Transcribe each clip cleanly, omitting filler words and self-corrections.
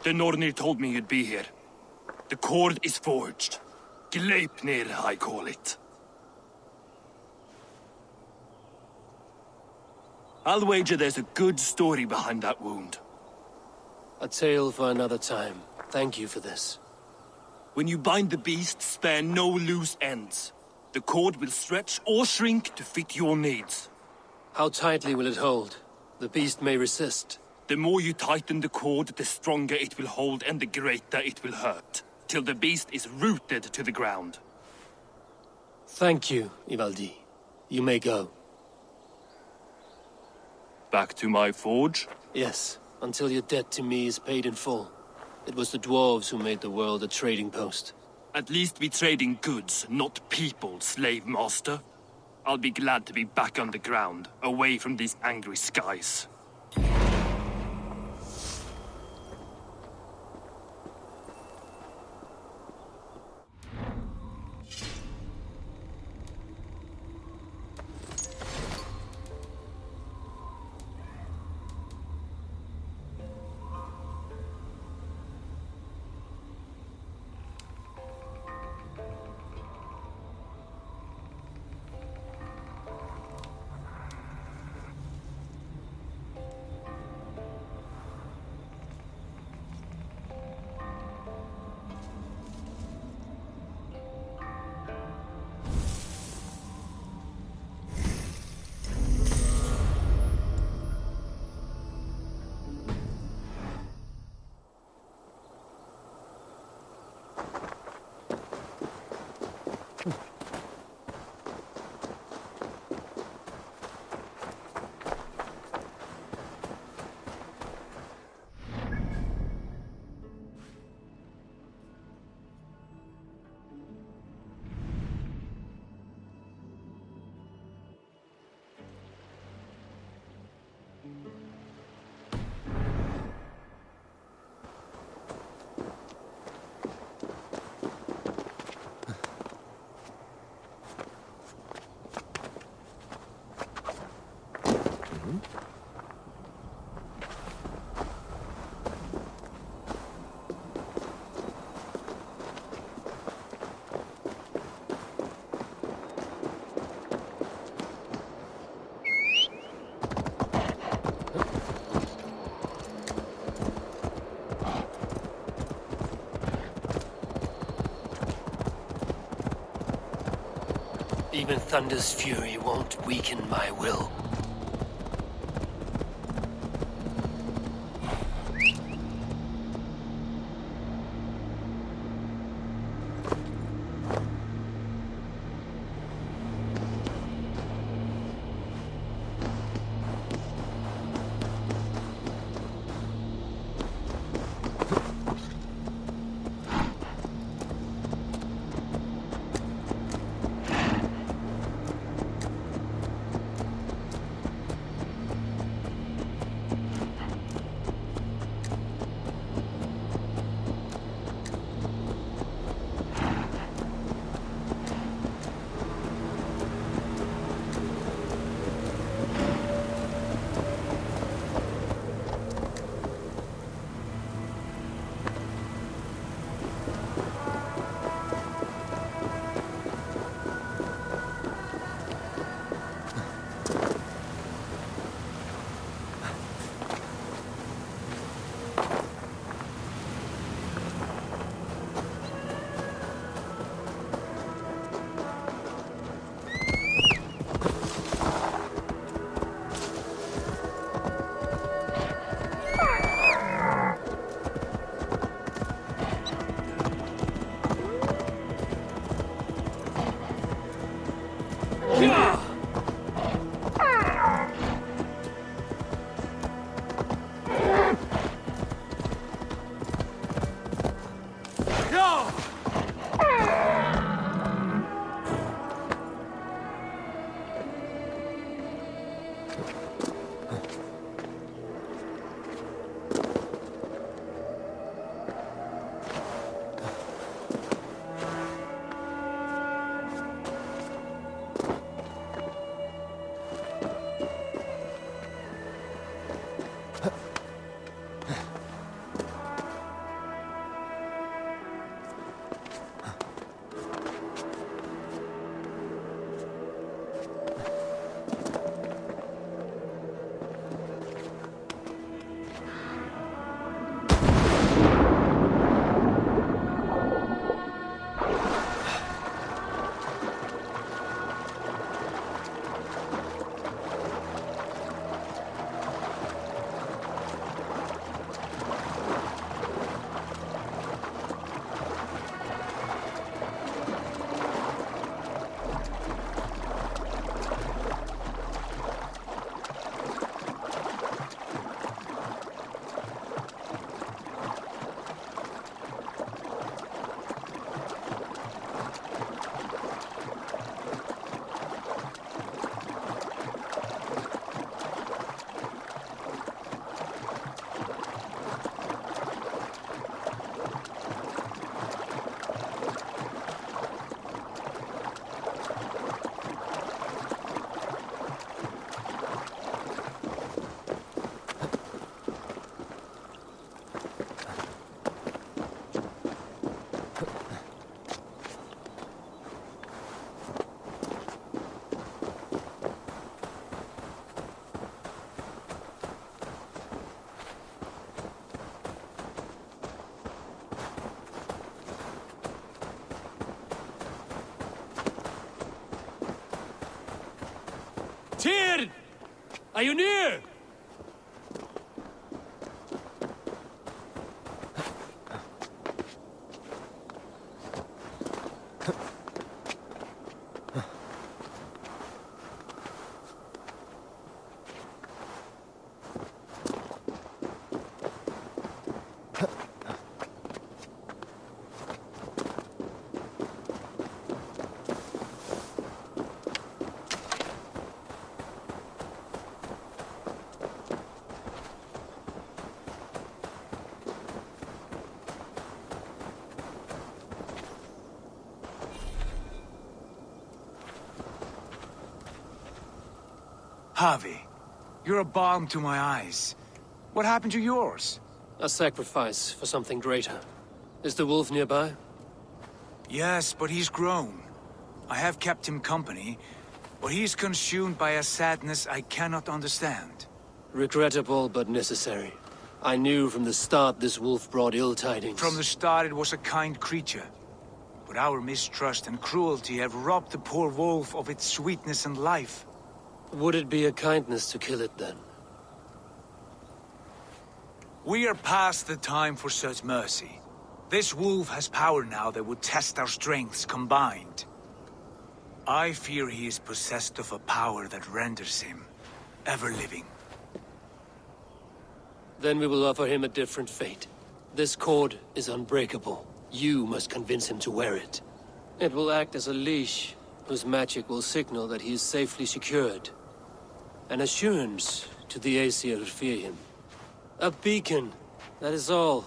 The Nornir told me you'd be here. The cord is forged. Gleipnir, I call it. I'll wager there's a good story behind that wound. A tale for another time. Thank you for this. When you bind the beast, spare no loose ends. The cord will stretch or shrink to fit your needs. How tightly will it hold? The beast may resist. The more you tighten the cord, the stronger it will hold and the greater it will hurt. Till the beast is rooted to the ground. Thank you, Ivaldi. You may go. Back to my forge? Yes, until your debt to me is paid in full. It was the dwarves who made the world a trading post. At least we trade in goods, not people, slave master. I'll be glad to be back on the ground, away from these angry skies. Even Thunder's fury won't weaken my will. Are you near? Javi, you're a balm to my eyes. What happened to yours? A sacrifice for something greater. Is the wolf nearby? Yes, but he's grown. I have kept him company, but he's consumed by a sadness I cannot understand. Regrettable, but necessary. I knew from the start this wolf brought ill tidings. From the start it was a kind creature. But our mistrust and cruelty have robbed the poor wolf of its sweetness and life. Would it be a kindness to kill it, then? We are past the time for such mercy. This wolf has power now that would test our strengths combined. I fear he is possessed of a power that renders him ever-living. Then we will offer him a different fate. This cord is unbreakable. You must convince him to wear it. It will act as a leash, whose magic will signal that he is safely secured. An assurance to the Aesir who fear him. A beacon, that is all.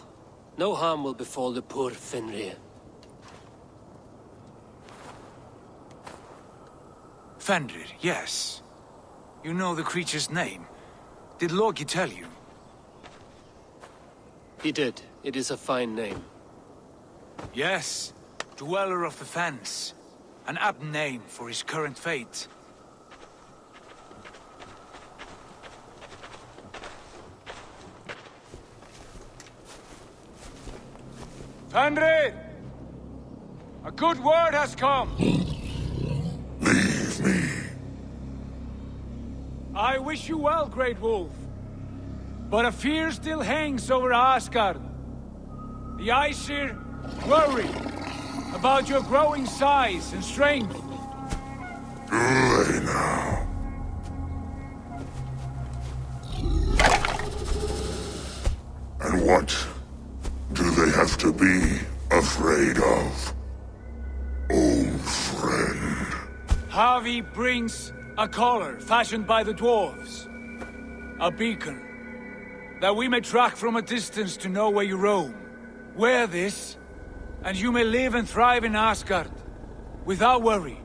No harm will befall the poor Fenrir. Fenrir, yes. You know the creature's name. Did Loki tell you? He did. It is a fine name. Yes. Dweller of the Fens. An apt name for his current fate. Fenrir! A good word has come! Leave me. I wish you well, Great Wolf. But a fear still hangs over Asgard. The Aesir worry about your growing size and strength. Do they now? And what do they have to be afraid of? Old friend. Javi brings a collar fashioned by the dwarves. A beacon. That we may track from a distance to know where you roam. Wear this, and you may live and thrive in Asgard. Without worry.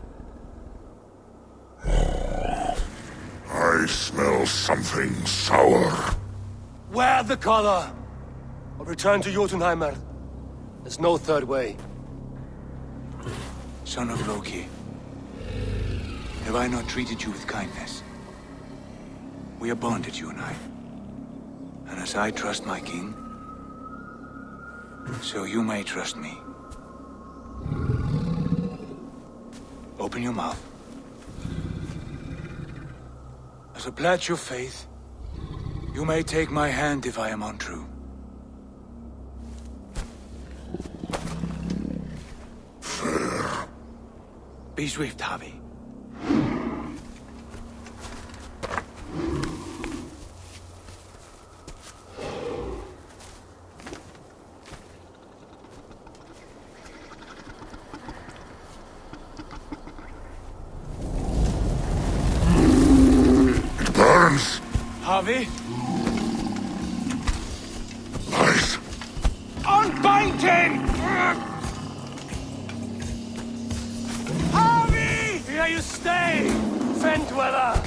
I smell something sour. Wear the collar! Or return to Jotunheimer. There's no third way. Son of Loki. Have I not treated you with kindness? We are bonded, you and I. And as I trust my king, so you may trust me. Open your mouth. As a pledge of faith, you may take my hand if I am untrue. Fair. Be swift, Javi. It burns. Javi, Light. unbind him! Javi! Here you stay, Fen Dweller!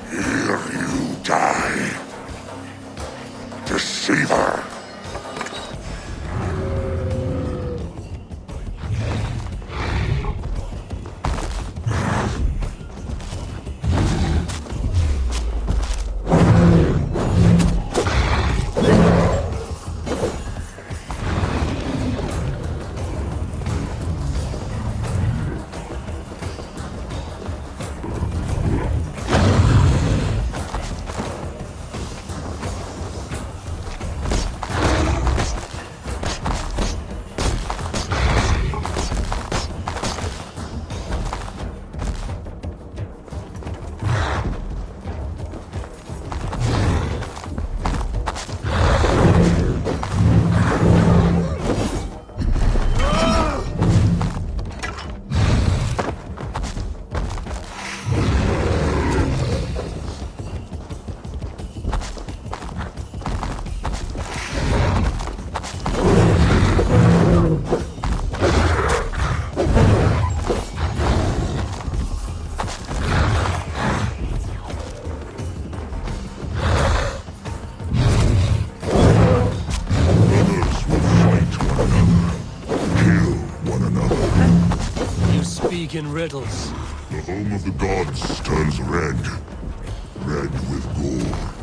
Here you die. Deceiver. speak in riddles. The home of the gods turns red. Red with gore.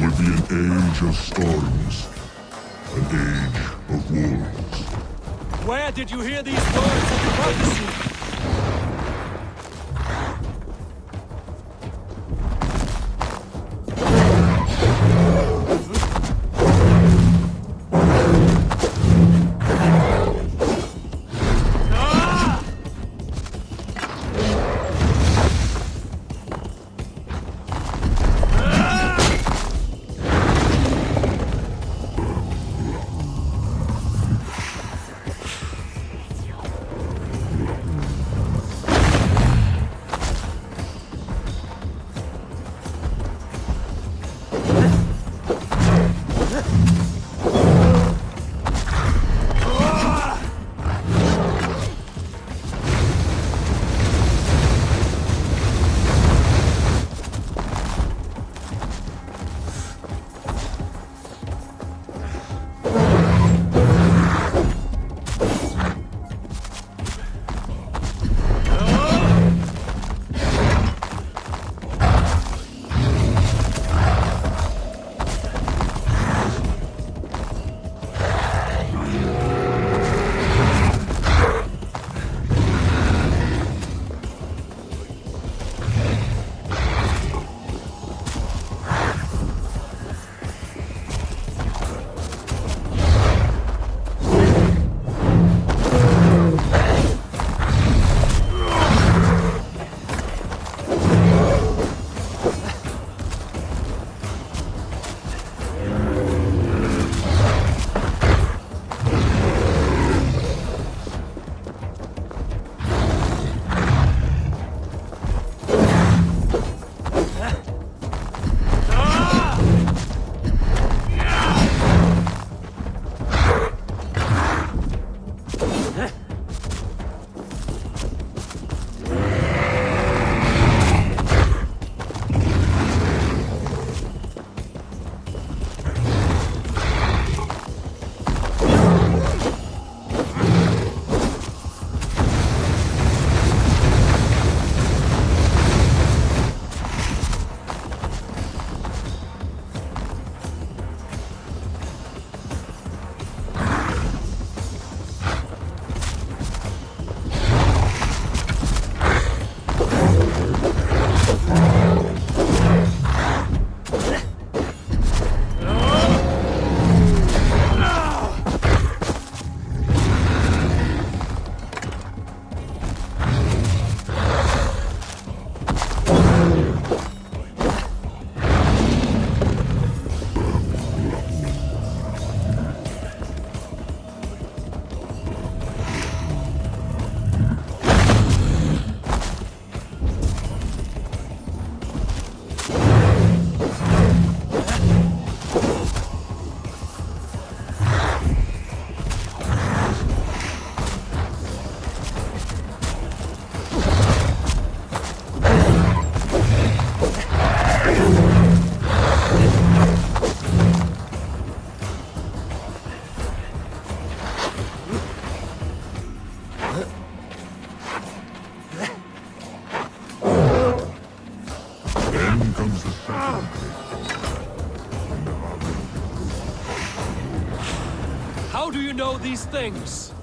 Would be an age of storms, an age of wolves. Where did you hear these words of prophecy? How do you know these things?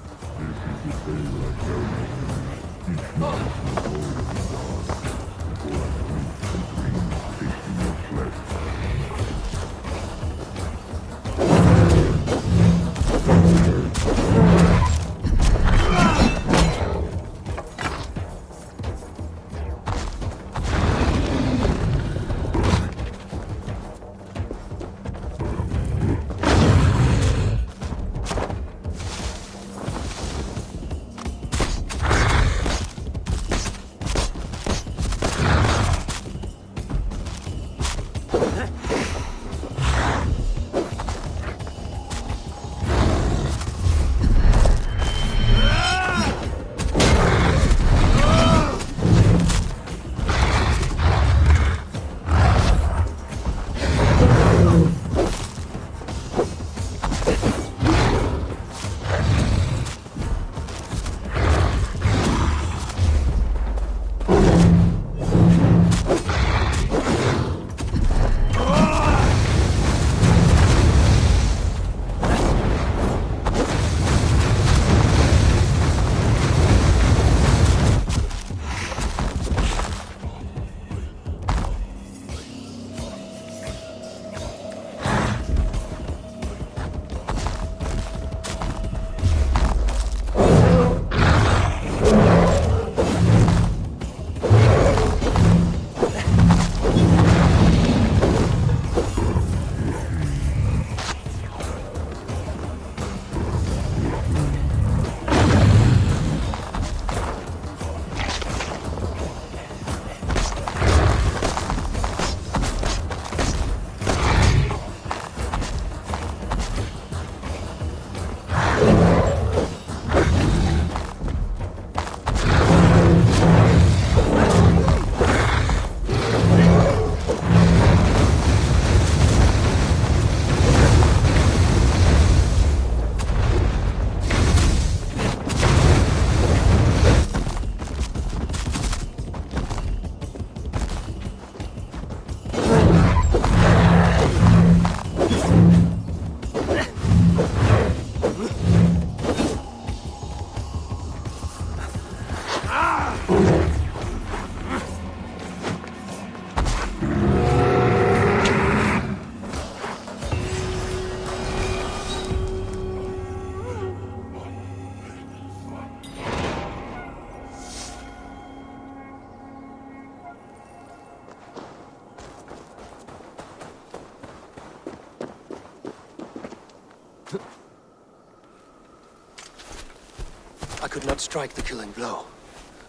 I could not strike the killing blow.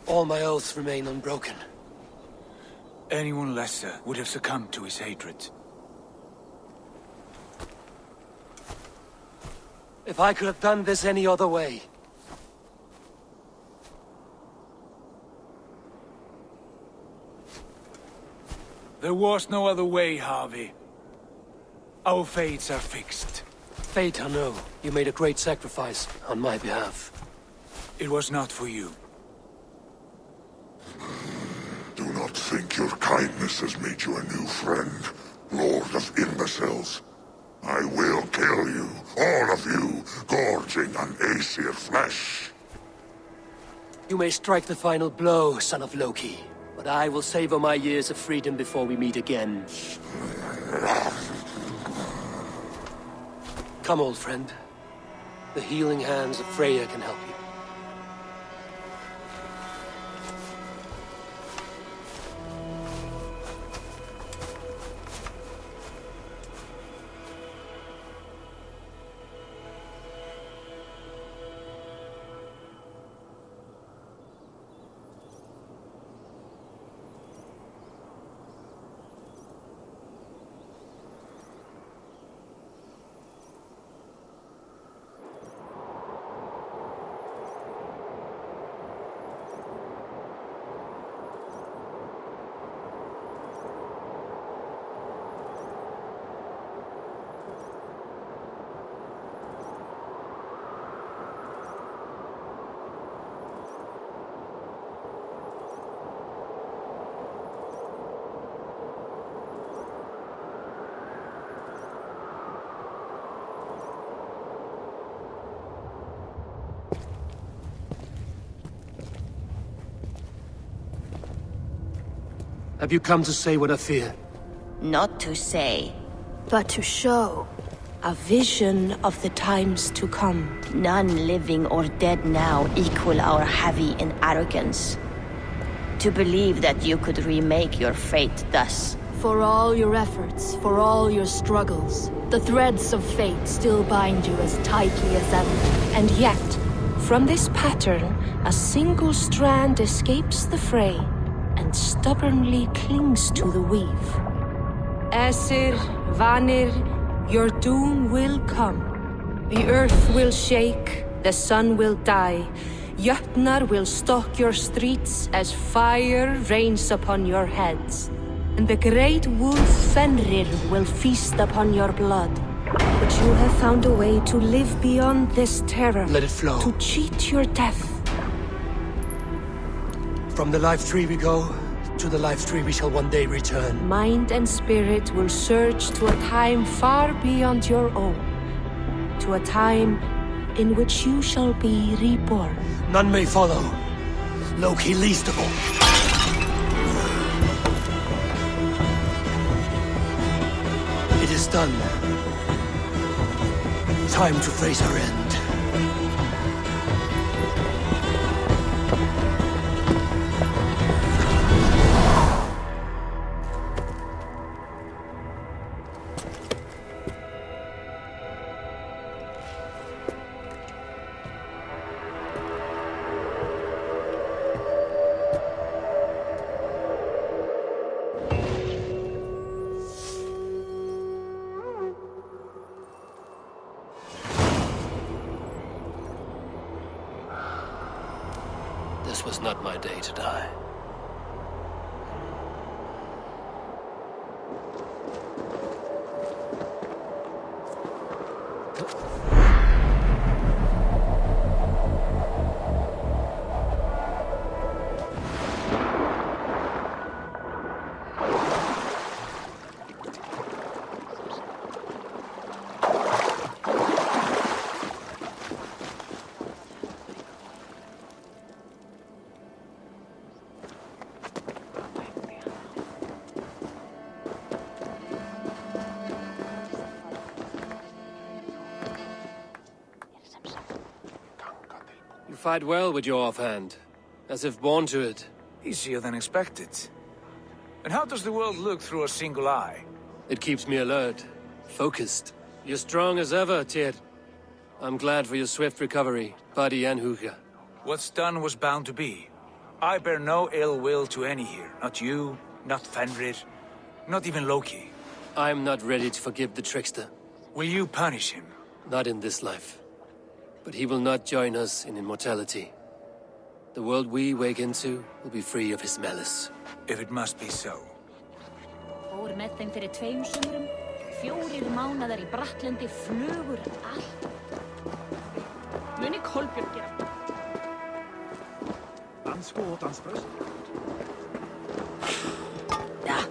All my oaths remain unbroken. Anyone lesser would have succumbed to his hatred. If I could have done this any other way. There was no other way, Harvey. Our fates are fixed. Fate, I know. You made a great sacrifice on my behalf. It was not for you. Do not think your kindness has made you a new friend, Lord of Imbeciles. I will kill you, all of you, gorging on Aesir flesh. You may strike the final blow, son of Loki. But I will savor my years of freedom before we meet again. Come, old friend. The healing hands of Freya can help you. Have you come to say what I fear? Not to say. But to show. A vision of the times to come. None living or dead now equal our heavy in arrogance. To believe that you could remake your fate thus. For all your efforts, for all your struggles, the threads of fate still bind you as tightly as ever. And yet, from this pattern, a single strand escapes the fray and stubbornly clings to the weave. Esir, Vanir, your doom will come. The earth will shake, the sun will die. Jötnar will stalk your streets as fire rains upon your heads. And the great wolf Fenrir will feast upon your blood. But you have found a way to live beyond this terror. Let it flow. To cheat your death. From the life tree we go, to the life tree we shall one day return. Mind and spirit will surge to a time far beyond your own. To a time in which you shall be reborn. None may follow. Loki least of all. It is done. Time to face our end. This was not my day to die. You fight well with your offhand, as if born to it. Easier than expected. And how does the world look through a single eye? It keeps me alert, focused. You're strong as ever, Tyr. I'm glad for your swift recovery, body and Huga. What's done was bound to be. I bear no ill will to any here. Not you, not Fenrir, not even Loki. I'm not ready to forgive the trickster. Will you punish him? Not in this life. But he will not join us in immortality. The world we wake into will be free of his malice. If it must be so. Fór með þeim fyrir 2 sumrum, 4 mánaðar í Brattlendi, flugur allt. Muni Kolbjörn gera? Dansko og dansbröst. Ja.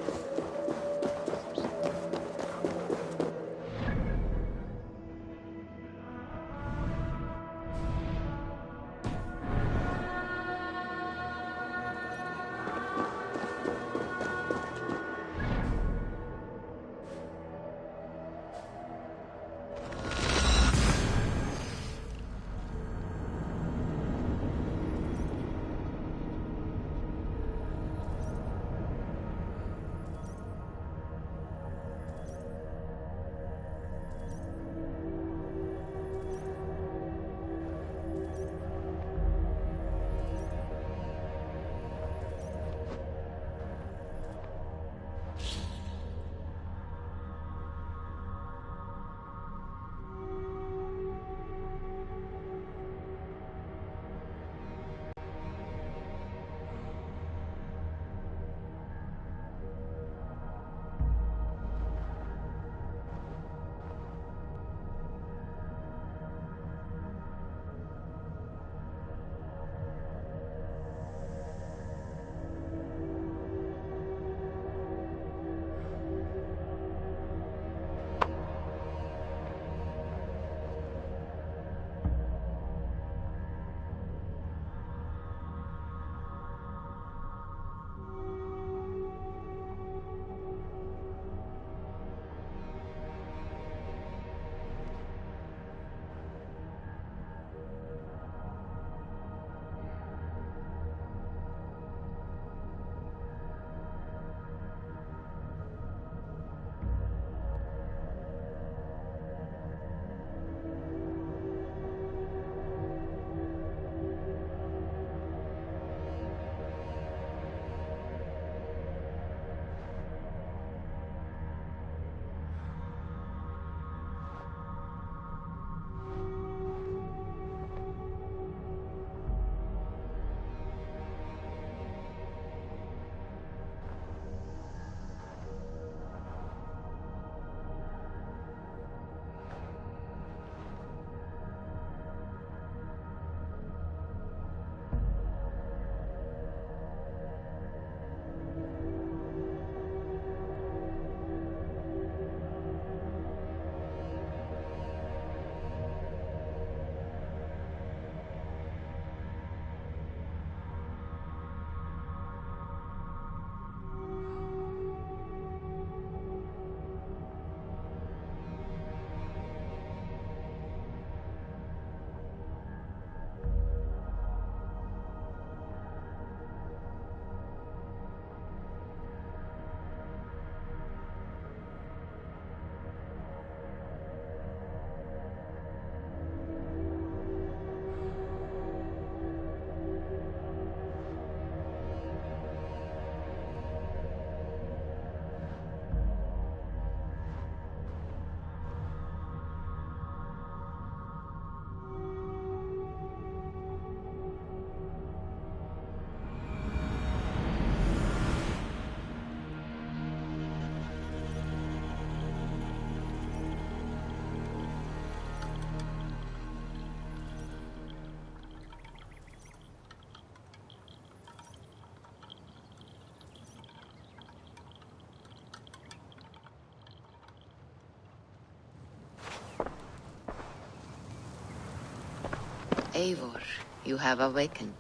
Eivor, you have awakened.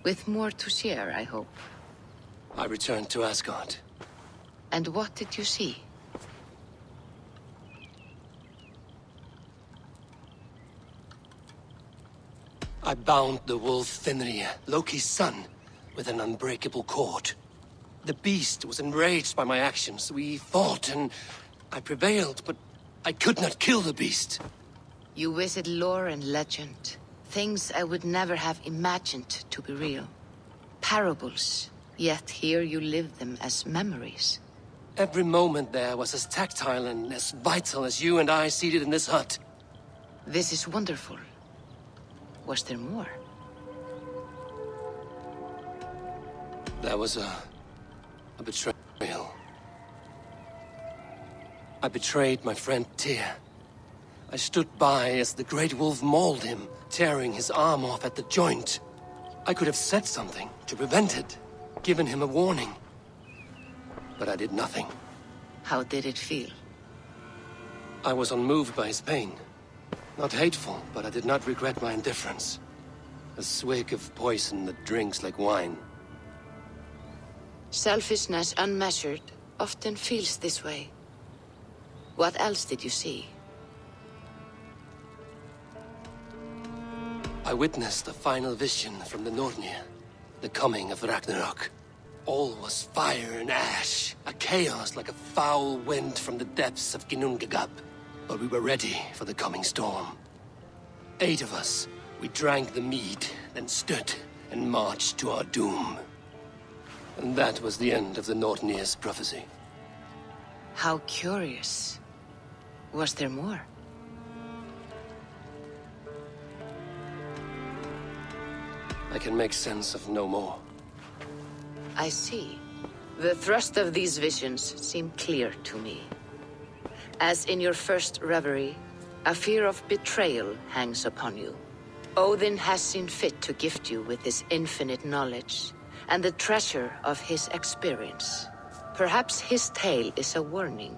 With more to share, I hope. I returned to Asgard. And what did you see? I bound the wolf Fenrir, Loki's son, with an unbreakable cord. The beast was enraged by my actions. We fought and I prevailed, but I could not kill the beast. You visit lore and legend. Things I would never have imagined to be real. Parables, yet here you live them as memories. Every moment there was as tactile and as vital as you and I seated in this hut. This is wonderful. Was there more? There was a betrayal. I betrayed my friend Tyr. I stood by as the great wolf mauled him, tearing his arm off at the joint. I could have said something to prevent it, given him a warning. But I did nothing. How did it feel? I was unmoved by his pain. Not hateful, but I did not regret my indifference. A swig of poison that drinks like wine. Selfishness unmeasured often feels this way. What else did you see? I witnessed the final vision from the Nornir, the coming of Ragnarok. All was fire and ash, a chaos like a foul wind from the depths of Ginnungagap. But we were ready for the coming storm. 8 of us, we drank the mead, then stood and marched to our doom. And that was the end of the Nornir's prophecy. How curious. Was there more? I can make sense of no more. I see. The thrust of these visions seem clear to me. As in your first reverie, a fear of betrayal hangs upon you. Odin has seen fit to gift you with his infinite knowledge, and the treasure of his experience. Perhaps his tale is a warning.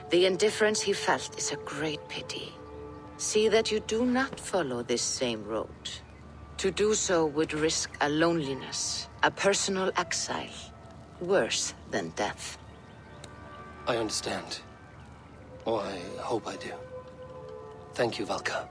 The indifference he felt is a great pity. See that you do not follow this same road. To do so would risk a loneliness, a personal exile, worse than death. I understand. Or I hope I do. Thank you, Valka.